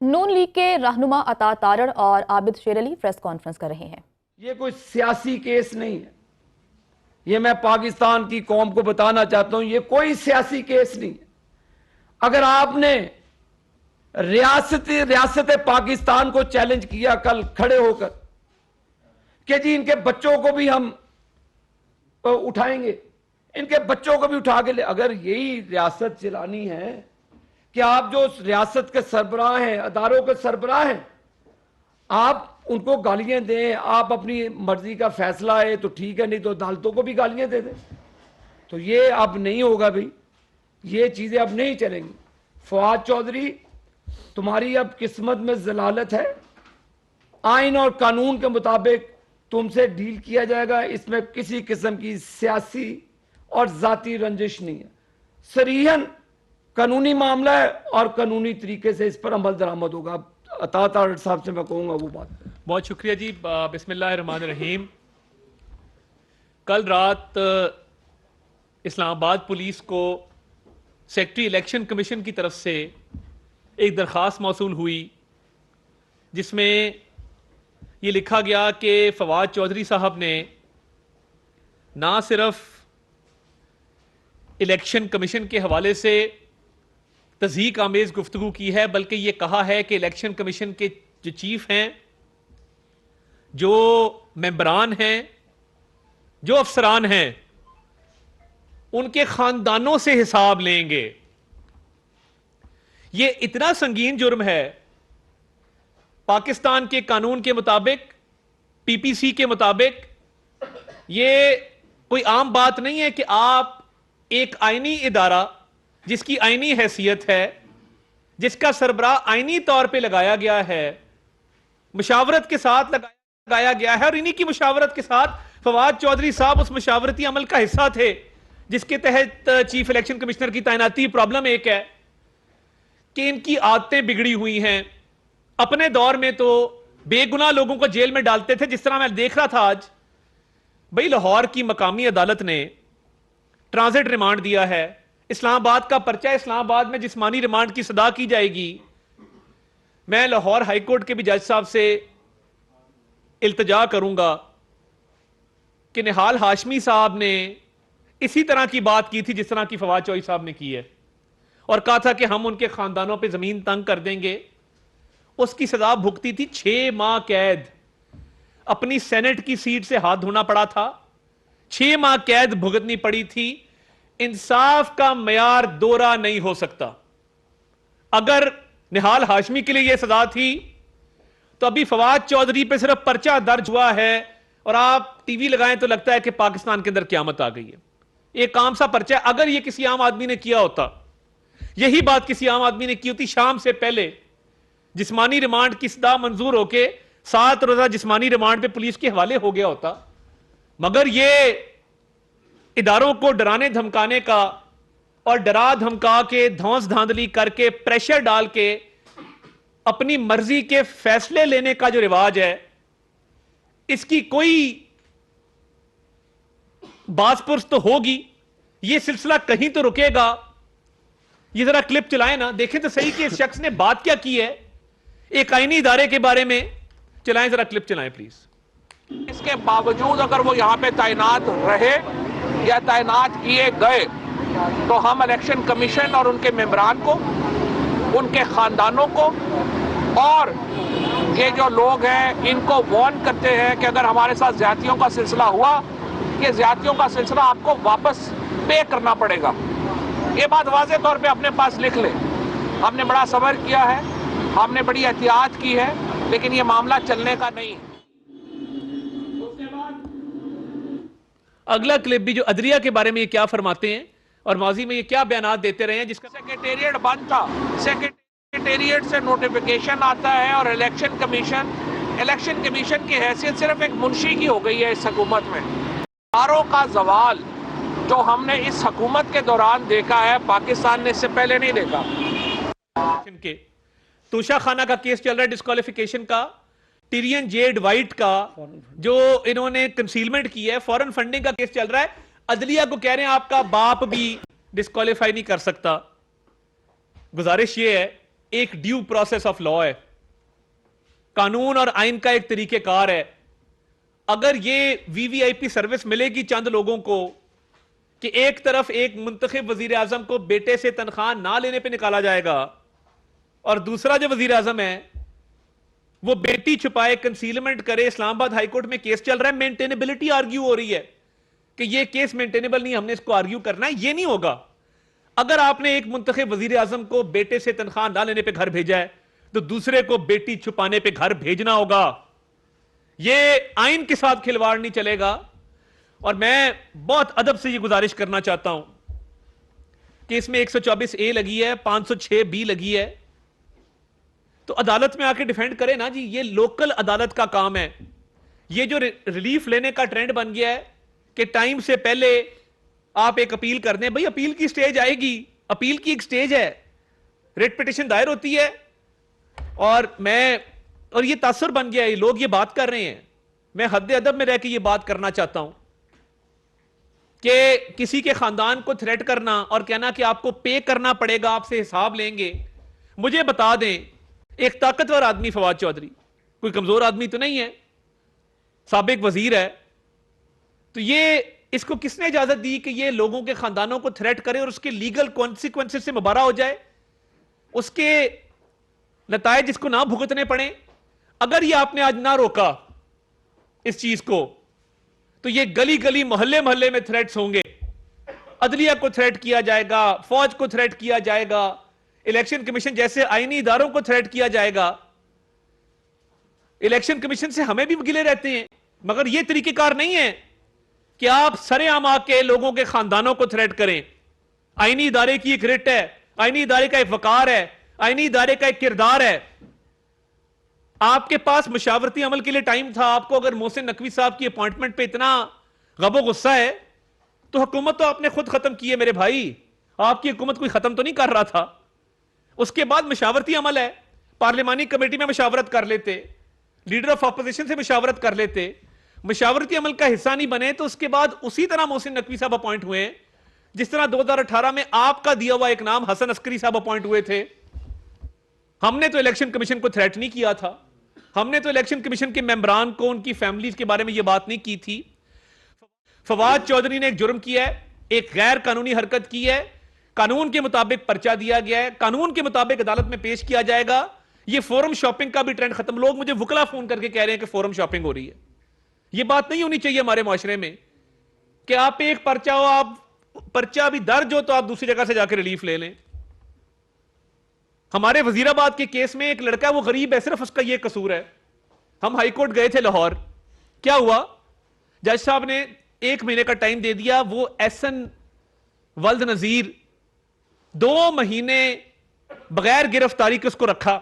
नून league के रहनुमा अता तारड़ और आबिद शेर अली प्रेस कॉन्फ्रेंस कर रहे हैं। ये कोई सियासी केस नहीं है। ये मैं पाकिस्तान की कौम को बताना चाहता हूं, ये कोई सियासी केस नहीं है। अगर आपने रियासत पाकिस्तान को चैलेंज किया कल खड़े होकर कि जी इनके बच्चों को भी हम उठाएंगे, इनके बच्चों को भी उठा के ले, अगर यही रियासत चलानी है कि आप जो रियासत के सरबराह हैं, अदारों के सरबराह हैं, आप उनको गालियां दें, आप अपनी मर्जी का फैसला है तो ठीक है, नहीं तो अदालतों को भी गालियां दे दें, तो ये अब नहीं होगा भाई, ये चीजें अब नहीं चलेंगी। फवाद चौधरी, तुम्हारी अब किस्मत में जलालत है, आइन और कानून के मुताबिक तुमसे डील किया जाएगा। इसमें किसी किस्म की सियासी और जाती रंजिश नहीं है, सरीहन कानूनी मामला है और कानूनी तरीके से इस पर अमल दरामद होगा। अता तारड़ साहब से मैं कहूंगा वो बात। बहुत शुक्रिया जी। बिस्मिल्लाहिर्रहमानिर्रहीम। कल रात इस्लामाबाद पुलिस को सेक्रेटरी इलेक्शन कमीशन की तरफ से एक दरख्वास्त मौसूल हुई जिसमें ये लिखा गया कि फवाद चौधरी साहब ने ना सिर्फ इलेक्शन कमीशन के हवाले से तज़हीक आमेज़ गुफ्तगू की है, बल्कि ये कहा है कि इलेक्शन कमीशन के जो चीफ हैं, जो मेंबरान हैं, जो अफसरान हैं, उनके खानदानों से हिसाब लेंगे। ये इतना संगीन जुर्म है। पाकिस्तान के कानून के मुताबिक, पीपीसी के मुताबिक, ये कोई आम बात नहीं है कि आप एक आईनी इदारा जिसकी आईनी हैसियत है, जिसका सरबराह आईनी तौर पे लगाया गया है, मुशावरत के साथ लगाया गया है, और इन्हीं की मुशावरत के साथ फवाद चौधरी साहब उस मुशावरती अमल का हिस्सा थे जिसके तहत चीफ इलेक्शन कमिश्नर की तैनाती। प्रॉब्लम एक है कि इनकी आदतें बिगड़ी हुई हैं। अपने दौर में तो बेगुनाह लोगों को जेल में डालते थे, जिस तरह मैं देख रहा था आज भाई, लाहौर की मकामी अदालत ने ट्रांजिट रिमांड दिया है। इस्लामाबाद का पर्चा, इस्लामाबाद में जिस्मानी रिमांड की सदा की जाएगी। मैं लाहौर हाईकोर्ट के भी जज साहब से इल्तजा करूंगा कि निहाल हाशमी साहब ने इसी तरह की बात की थी जिस तरह की फवाद चौधरी साहब ने की है, और कहा था कि हम उनके खानदानों पे जमीन तंग कर देंगे। उसकी सजा भुगती थी 6 माह कैद। अपनी सेनेट की सीट से हाथ धोना पड़ा था, 6 माह कैद भुगतनी पड़ी थी। इंसाफ का मयार दोहरा नहीं हो सकता। अगर निहाल हाशमी के लिए यह सजा थी तो अभी फवाद चौधरी पे सिर्फ पर्चा दर्ज हुआ है और आप टीवी लगाएं तो लगता है कि पाकिस्तान के अंदर क्यामत आ गई है। एक काम सा पर्चा, अगर यह किसी आम आदमी ने किया होता, यही बात किसी आम आदमी ने की होती, शाम से पहले जिस्मानी रिमांड की सजा मंजूर होके 7 रोजा जिस्मानी रिमांड पे पुलिस के हवाले हो गया होता। मगर यह इदारों को डराने धमकाने का और डरा धमका के धौंस धांधली करके प्रेशर डाल के अपनी मर्जी के फैसले लेने का जो रिवाज है, इसकी कोई बासपुरस तो होगी। यह सिलसिला कहीं तो रुकेगा। ये जरा क्लिप चलाएं ना, देखें तो सही कि इस शख्स ने बात क्या की है एक आईनी इदारे के बारे में। चलाएं, जरा क्लिप चलाएं प्लीज। इसके बावजूद अगर वो यहाँ पे तैनात रहे या तैनात किए गए तो हम इलेक्शन कमीशन और उनके मेंबरान को, उनके खानदानों को और ये जो लोग हैं इनको वार्न करते हैं कि अगर हमारे साथ ज्यादतियों का सिलसिला हुआ, ये ज्यादतियों का सिलसिला आपको वापस पे करना पड़ेगा। ये बात वाज़े तौर पे अपने पास लिख ले। हमने बड़ा सब्र किया है, हमने बड़ी एहतियात की है, लेकिन ये मामला चलने का नहीं है। अगला क्लिप भी जो अदलिया के बारे में ये क्या फरमाते हैं और माजी में ये क्या बयान देते रहे हैं, जिसका सेक्रेटेरिएट बंद था, सेक्रेटेरिएट से नोटिफिकेशन आता है और इलेक्शन कमीशन की हैसियत सिर्फ एक मुंशी की हो गई है इस हुकूमत में। इदारों का जवाल जो हमने इस हुकूमत के दौरान देखा है, पाकिस्तान ने इससे पहले नहीं देखा। के तूषा खाना का केस चल रहा है, डिस्क्वालिफिकेशन का, टिरियन जेड वाइट का जो इन्होंने कंसीलमेंट की है, फॉरेन फंडिंग का केस चल रहा है। अदलिया को कह रहे हैं आपका बाप भी डिस्क्वालीफाई नहीं कर सकता। गुजारिश ये है एक ड्यू प्रोसेस ऑफ लॉ है, कानून और आइन का एक तरीकेकार है। अगर ये वीवीआईपी सर्विस मिलेगी चंद लोगों को कि एक तरफ एक मुंतखब वजीर आजम को बेटे से तनख्वाह ना लेने पे निकाला जाएगा और दूसरा जो वजीर आजम है वो बेटी छुपाए, कंसीलमेंट करे, इस्लामाबाद हाईकोर्ट में केस चल रहा है, मेंटेनेबिलिटी आर्ग्यू हो रही है कि ये केस मेंटेनेबल नहीं, हमने इसको आर्ग्यू करना है। ये नहीं होगा। अगर आपने एक मुंतखब वजीर आजम को बेटे से तनख्वाह ना लेने पे घर भेजा है तो दूसरे को बेटी छुपाने पे घर भेजना होगा। ये आइन के साथ खिलवाड़ नहीं चलेगा। और मैं बहुत अदब से ये गुजारिश करना चाहता हूं कि इसमें 124A लगी है, 506B लगी है, तो अदालत में आके डिफेंड करे ना जी। ये लोकल अदालत का काम है। ये जो रिलीफ लेने का ट्रेंड बन गया है कि टाइम से पहले आप एक अपील कर दें, भाई अपील की स्टेज आएगी, अपील की एक स्टेज है, रिट पिटिशन दायर होती है और ये तासुर बन गया है, लोग ये बात कर रहे हैं। मैं हद अदब में रह के ये बात करना चाहता हूं कि किसी के खानदान को थ्रेट करना और कहना कि आपको पे करना पड़ेगा, आपसे हिसाब लेंगे। मुझे बता दें, एक ताकतवर आदमी फवाद चौधरी, कोई कमजोर आदमी तो नहीं है, साबिक वजीर है, तो ये इसको किसने इजाजत दी कि ये लोगों के खानदानों को थ्रेट करे और उसके लीगल कॉन्सिक्वेंसेस से मुबारा हो जाए, उसके नतायज इसको ना भुगतने पड़े? अगर ये आपने आज ना रोका इस चीज को तो ये गली गली मोहल्ले मोहल्ले में थ्रेट्स होंगे। अदलिया को थ्रेट किया जाएगा, फौज को थ्रेट किया जाएगा, इलेक्शन कमीशन जैसे आईनी इदारों को थ्रेट किया जाएगा। इलेक्शन कमीशन से हमें भी गिले रहते हैं, मगर यह तरीकेकार नहीं है कि आप सरेआम आके लोगों के खानदानों को थ्रेट करें। आईनी इदारे की एक रिट है, आईनी इदारे का एक वकार है, आईनी इदारे का एक किरदार है। आपके पास मुशावरती अमल के लिए टाइम था। आपको अगर मोहसिन नकवी साहब की अपॉइंटमेंट पे इतना गबो गुस्सा है तो हुकूमत तो आपने खुद खत्म की है मेरे भाई। आपकी हुकूमत कोई खत्म तो नहीं कर रहा था। उसके बाद मुशावरती अमल है, पार्लिमानी कमेटी में मुशावरत कर लेते, लीडर ऑफ अपोजिशन से मुशावरत कर लेते, मुशावरती अमल का हिस्सा नहीं बने तो उसके बाद उसी तरह मोहसिन नकवी साहब अपॉइंट हुए जिस तरह 2018 में आपका दिया हुआ एक नाम हसन अस्करी साहब अपॉइंट हुए थे। हमने तो इलेक्शन कमीशन को थ्रेट नहीं किया था, हमने तो इलेक्शन कमीशन के मेंबरान को, उनकी फैमिलीज के बारे में यह बात नहीं की थी। फवाद चौधरी ने एक जुर्म किया है, एक गैर कानूनी हरकत की है, कानून के मुताबिक पर्चा दिया गया है, कानून के मुताबिक अदालत में पेश किया जाएगा। यह फोरम शॉपिंग का भी ट्रेंड खत्म। लोग मुझे वुकला फोन करके कह रहे हैं कि फोरम शॉपिंग हो रही है। यह बात नहीं होनी चाहिए हमारे माशरे में कि आप एक पर्चा हो, आप पर्चा भी दर्ज हो तो आप दूसरी जगह से जाकर रिलीफ ले लें। हमारे वजीराबाद के केस में एक लड़का, वो गरीब है, सिर्फ उसका यह कसूर है। हम हाईकोर्ट गए थे लाहौर, क्या हुआ, जज साहब ने 1 महीने का टाइम दे दिया। वो एहसन वल्द नजीर 2 महीने बगैर गिरफ्तारी के उसको रखा,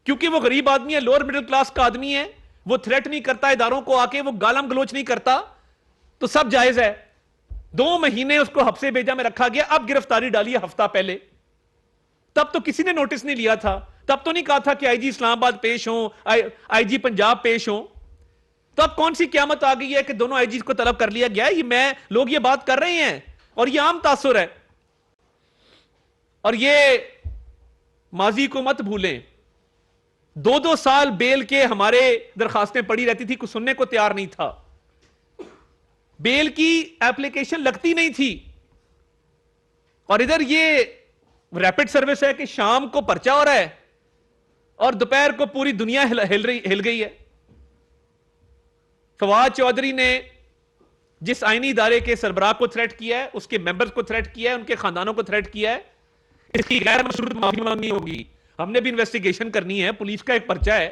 क्योंकि वो गरीब आदमी है, लोअर मिडिल क्लास का आदमी है, वो थ्रेट नहीं करता इदारों को आके, वो गालम गलोच नहीं करता, तो सब जायज है। 2 महीने उसको हफ्ते भेजा में रखा गया। अब गिरफ्तारी डाली है हफ्ता पहले, तब तो किसी ने नोटिस नहीं लिया था, तब तो नहीं कहा था कि आईजी इस्लामाबाद पेश हो, आईजी पंजाब पेश हो। तो अब कौन सी क्यामत आ गई है कि दोनों आईजी को तलब कर लिया गया है? लोग ये बात कर रहे हैं और ये आम तासुर है। और ये माजी को मत भूलें, 2-2 साल बेल के हमारे दरखास्तें पड़ी रहती थी, कुछ सुनने को तैयार नहीं था। बेल की एप्लीकेशन लगती नहीं थी। और इधर ये रैपिड सर्विस है कि शाम को पर्चा हो रहा है और दोपहर को पूरी दुनिया हिल गई है। फवाद चौधरी ने जिस आईनी इदारे के सरबराह को थ्रेट किया है, उसके मेंबर्स को थ्रेट किया है, उनके खानदानों को थ्रेट किया है, इसकी गैर मशरूत माफी मांगनी होगी। हमने भी इन्वेस्टिगेशन करनी है। पुलिस का एक पर्चा है,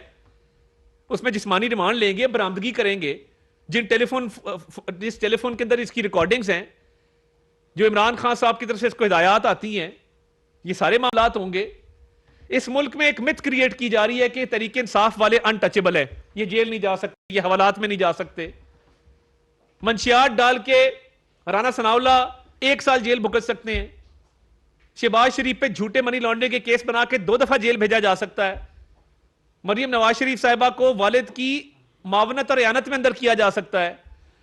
उसमें जिस्मानी रिमांड लेंगे, बरामदगी करेंगे। जिस टेलीफोन के अंदर इसकी रिकॉर्डिंग्स हैं, जो इमरान खान साहब की तरफ से इसको हिदायत आती हैं, ये सारे मामलात होंगे। इस मुल्क में एक मिथ क्रिएट की जा रही है कि तरीके इंसाफ वाले अनटचेबल है, ये जेल नहीं जा सकते, ये हवालात में नहीं जा सकते। मंशियात डाल के राना सनाउल्ला 1 साल जेल भुगत सकते हैं। शहबाज शरीफ पे झूठे मनी लॉन्ड्रिंग के केस बना के 2 दफा जेल भेजा जा सकता है। मरियम नवाज शरीफ साहिबा को वालिद की मावनत और यानत में अंदर किया जा सकता है।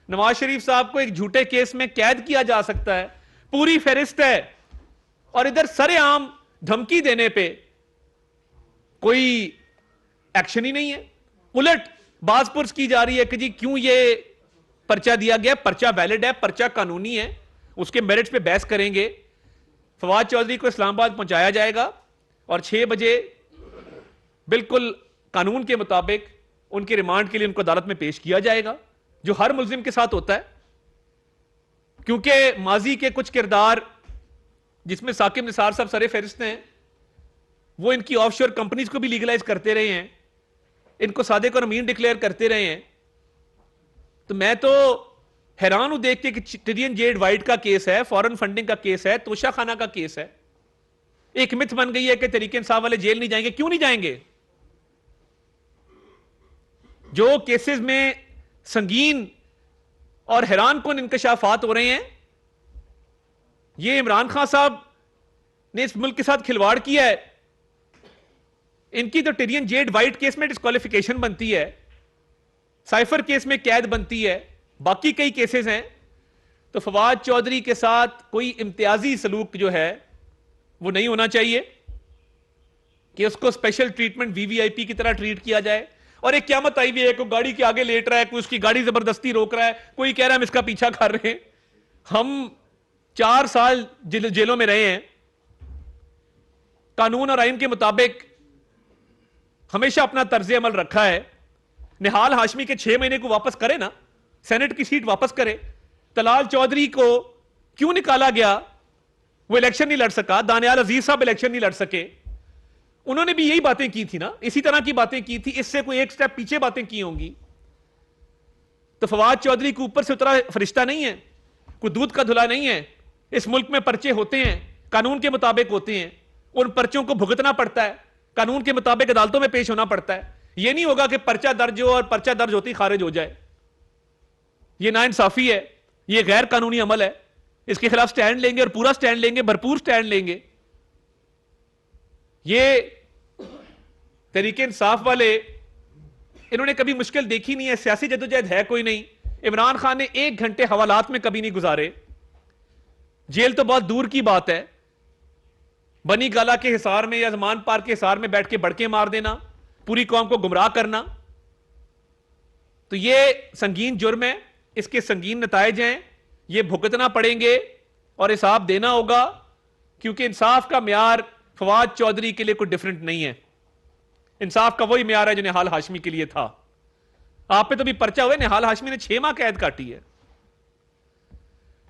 नवाज शरीफ साहब को एक झूठे केस में कैद किया जा सकता है। पूरी फहरिस्त है। और इधर सरेआम धमकी देने पे कोई एक्शन ही नहीं है। उलट बाजपुर्स की जा रही है कि जी क्यों ये पर्चा दिया गया, पर्चा वैलिड है, पर्चा कानूनी है, उसके मेरिट्स पे बहस करेंगे। फवाद चौधरी को इस्लामाबाद पहुंचाया जाएगा और 6 बजे बिल्कुल कानून के मुताबिक उनके रिमांड के लिए उनको अदालत में पेश किया जाएगा, जो हर मुलजिम के साथ होता है। क्योंकि माजी के कुछ किरदार जिसमें साकिब निसार साहब सरे फहरिस्त हैं, वो इनकी ऑफशोर कंपनीज को भी लीगलाइज करते रहे हैं, इनको सादिक और अमीन डिक्लेयर करते रहे हैं। तो मैं तो हैरान हूं देख के कि टिडियन जेड वाइट का केस है, फॉरेन फंडिंग का केस है, तोशा खाना का केस है। एक मिथ बन गई है कि तरीके इंसाफ वाले जेल नहीं जाएंगे। क्यों नहीं जाएंगे? जो केसेस में संगीन और हैरान कुन इंकशाफात हो रहे हैं, ये इमरान खान साहब ने इस मुल्क के साथ खिलवाड़ किया है। इनकी तो टिडियन जेड वाइट केस में डिस्क्वालिफिकेशन बनती है, साइफर केस में कैद बनती है, बाकी कई केसेस हैं। तो फवाद चौधरी के साथ कोई इम्तियाजी सलूक जो है वो नहीं होना चाहिए कि उसको स्पेशल ट्रीटमेंट वीवीआईपी की तरह ट्रीट किया जाए। और एक क़यामत आई हुई है, कोई गाड़ी के आगे लेट रहा है, कोई उसकी गाड़ी जबरदस्ती रोक रहा है, कोई कह रहा है हम इसका पीछा कर रहे हैं। हम 4 साल जेलों में रहे हैं, कानून और आइन के मुताबिक हमेशा अपना तर्ज अमल रखा है। निहाल हाशमी के 6 महीने को वापस करे ना, सेनेट की सीट वापस करे। तलाल चौधरी को क्यों निकाला गया? वो इलेक्शन नहीं लड़ सका। दानियाल अजीज साहब इलेक्शन नहीं लड़ सके। उन्होंने भी यही बातें की थी ना, इसी तरह की बातें की थी, इससे कोई एक स्टेप पीछे बातें की होंगी। तो फवाद चौधरी के ऊपर से उतरा फरिश्ता नहीं है, कोई दूध का धुला नहीं है। इस मुल्क में पर्चे होते हैं, कानून के मुताबिक होते हैं, उन पर्चों को भुगतना पड़ता है, कानून के मुताबिक अदालतों में पेश होना पड़ता है। यह नहीं होगा कि पर्चा दर्ज हो और पर्चा दर्ज होती खारिज हो जाए। यह नाइंसाफी है, यह गैर कानूनी अमल है। इसके खिलाफ स्टैंड लेंगे और पूरा स्टैंड लेंगे, भरपूर स्टैंड लेंगे। ये तरीके इंसाफ वाले, इन्होंने कभी मुश्किल देखी नहीं है, सियासी जद्दोजहद है कोई नहीं। इमरान खान ने 1 घंटे हवालात में कभी नहीं गुजारे। जेल तो बहुत दूर की बात है, बनी गाला के हिसार में या जमान पार्क के हिसार में बैठ के बड़के मार देना, पूरी कौम को गुमराह करना, तो ये संगीन जुर्म है। इसके संगीन नतायज हैं, ये भुगतना पड़ेंगे और हिसाब देना होगा। क्योंकि इंसाफ का म्यार फवाद चौधरी के लिए कोई डिफरेंट नहीं है। इंसाफ का वही म्यार है जो निहाल हाशमी के लिए था। आप पे तो भी पर्चा हुए, निहाल हाशमी ने 6 माह कैद काटी है।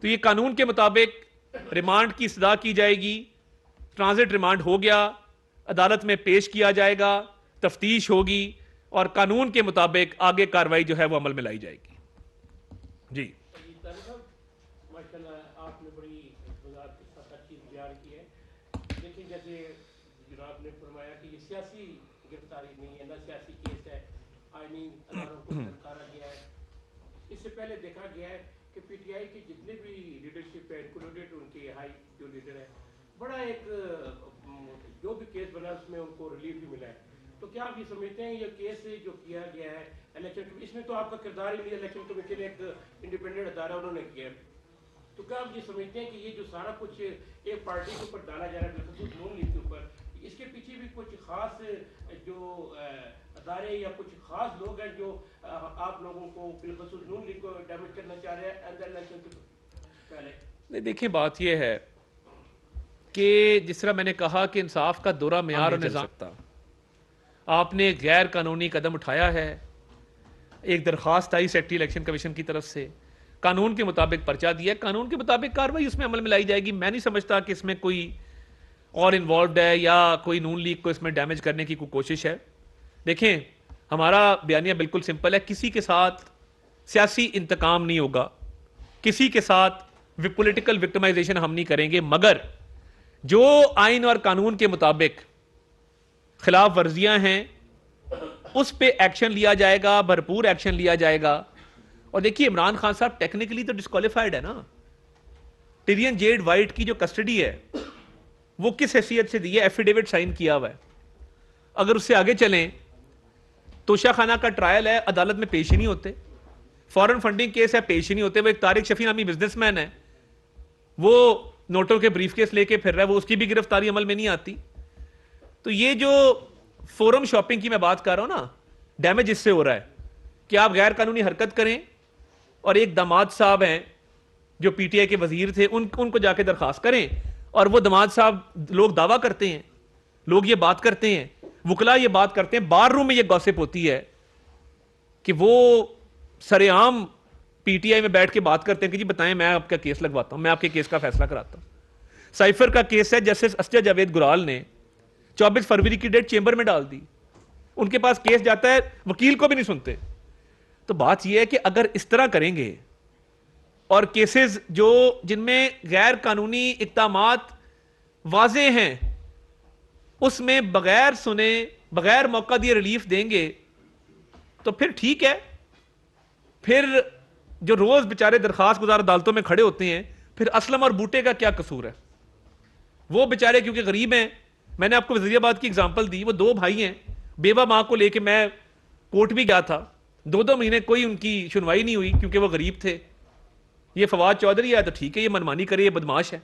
तो ये कानून के मुताबिक रिमांड की सजा की जाएगी। ट्रांजिट रिमांड हो गया, अदालत में पेश किया जाएगा, तफ्तीश होगी और कानून के मुताबिक आगे कार्रवाई जो है वो अमल में लाई जाएगी। जी आपने बड़ी वजाहत के साथ अच्छी बयान की है। लेकिन जैसे जनाब ने फरमाया कि ये सियासी गिरफ्तारी नहीं है, ना सियासी केस है, आईनी अदारों को ललकारा गया है। इससे पहले देखा गया है कि पीटीआई की जितने भी लीडरशिप है, इंक्लूडेड उनके हाई जो लीडर है, बड़ा एक जो भी केस बना उसमें उनको रिलीफ भी मिला है। तो क्या आप ये समझते हैं ये केस जो किया गया है इलेक्शन, इसमें तो आपका किरदार ही नहीं, इलेक्शन कमीशन एक इंडिपेंडेंट अदारा उन्होंने किया है, तो क्या आप ये समझते हैं कि ये जो सारा कुछ एक पार्टी के ऊपर डाला जा रहा है, बिलखुसूस नून लीग के ऊपर, इसके पीछे भी कुछ खास जो अदारे या कुछ खास लोग हैं जो आप लोगों को बिलखुसूस नून लीग को डैमेज करना चाह रहे हैं अंदर इलेक्शन से पहले? नहीं, देखिए बात यह है कि जिस तरह मैंने कहा कि इंसाफ का दोहरा मेयार नहीं चल सकता। आपने एक गैर कानूनी कदम उठाया है, एक दरखास्त आई सेक्रेटरी इलेक्शन कमीशन की तरफ से, कानून के मुताबिक पर्चा दिया, कानून के मुताबिक कार्रवाई उसमें अमल में लाई जाएगी। मैं नहीं समझता कि इसमें कोई और इन्वॉल्व है या कोई नून लीग को इसमें डैमेज करने की कोई कोशिश है। देखें, हमारा बयानिया बिल्कुल सिंपल है, किसी के साथ सियासी इंतकाम नहीं होगा, किसी के साथ पॉलिटिकल विक्टिमाइजेशन हम नहीं करेंगे, मगर जो आइन और कानून के मुताबिक खिलाफ वर्जियां हैं उस पे एक्शन लिया जाएगा, भरपूर एक्शन लिया जाएगा। और देखिए, इमरान खान साहब टेक्निकली तो डिस्क्वालीफाइड है ना। टिडियन जेड वाइट की जो कस्टडी है वो किस हैसियत से दी है? एफिडेविट साइन किया हुआ है। अगर उससे आगे चलें, तोशा खाना का ट्रायल है, अदालत में पेश ही नहीं होते। फॉरेन फंडिंग केस है, पेश ही नहीं होते। वो एक तारिक शफी नामी बिजनेसमैन है, वो नोटों के ब्रीफकेस लेके फिर रहा है, वो उसकी भी गिरफ्तारी अमल में नहीं आती। तो ये जो फोरम शॉपिंग की मैं बात कर रहा हूं ना, डैमेज इससे हो रहा है कि आप गैर कानूनी हरकत करें और एक दामाद साहब हैं जो पीटीआई के वजीर थे, उनको जाके दरखास्त करें, और वो दामाद साहब, लोग दावा करते हैं, लोग ये बात करते हैं, वकला ये बात करते हैं, बार रूम में ये गॉसिप होती है कि वो सरेआम पीटीआई में बैठ के बात करते हैं कि जी बताएं, मैं आपका केस लगवाता हूं, मैं आपके केस का फैसला कराता हूं। साइफर का केस है, जस्टिस असजद जावेद गुराल ने 24 फरवरी की डेट चेंबर में डाल दी, उनके पास केस जाता है, वकील को भी नहीं सुनते। तो बात यह है कि अगर इस तरह करेंगे और केसेस जिनमें गैर कानूनी इक़दामात वाज़े हैं उसमें बगैर सुने, बगैर मौका दिए रिलीफ देंगे, तो फिर ठीक है। फिर जो रोज बेचारे दरखास्त गुजार अदालतों में खड़े होते हैं, फिर असलम और बूटे का क्या कसूर है? वो बेचारे क्योंकि गरीब हैं, मैंने आपको वज़ीराबाद की एग्जांपल दी, वो 2 भाई हैं, बेवा मां को लेके मैं कोर्ट भी गया था, 2-2 महीने कोई उनकी सुनवाई नहीं हुई क्योंकि वो गरीब थे। ये फवाद चौधरी है तो ठीक है, ये मनमानी करे, ये बदमाश है।